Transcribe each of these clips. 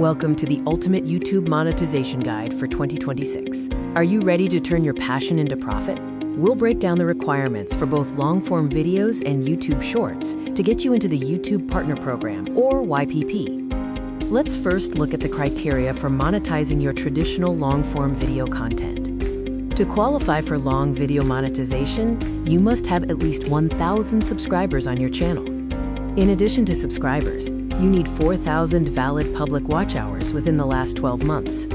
Welcome to the ultimate YouTube monetization guide for 2026. Are you ready to turn your passion into profit? We'll break down the requirements for both long-form videos and YouTube Shorts to get you into the YouTube Partner Program, or YPP. Let's first look at the criteria for monetizing your traditional long-form video content. To qualify for long video monetization, you must have at least 1,000 subscribers on your channel. In addition to subscribers, you need 4,000 valid public watch hours within the last 12 months.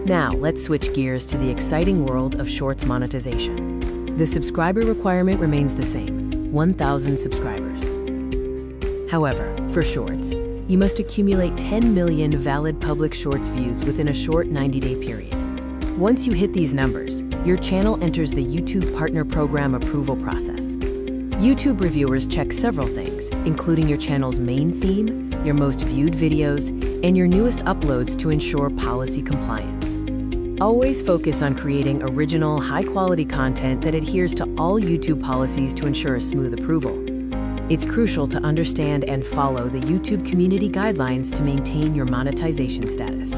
Now, let's switch gears to the exciting world of Shorts monetization. The subscriber requirement remains the same, 1,000 subscribers. However, for Shorts, you must accumulate 10 million valid public Shorts views within a short 90-day period. Once you hit these numbers, your channel enters the YouTube Partner Program approval process. YouTube reviewers check several things, including your channel's main theme, your most viewed videos, and your newest uploads to ensure policy compliance. Always focus on creating original, high-quality content that adheres to all YouTube policies to ensure a smooth approval. It's crucial to understand and follow the YouTube community guidelines to maintain your monetization status.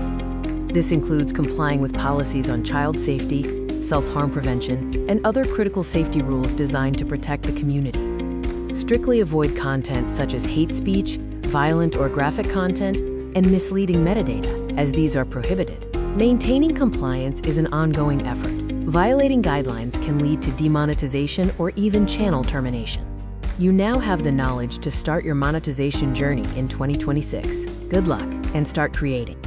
This includes complying with policies on child safety, self-harm prevention, and other critical safety rules designed to protect the community. Strictly avoid content such as hate speech, violent or graphic content, and misleading metadata, as these are prohibited. Maintaining compliance is an ongoing effort. Violating guidelines can lead to demonetization or even channel termination. You now have the knowledge to start your monetization journey in 2026. Good luck, and start creating.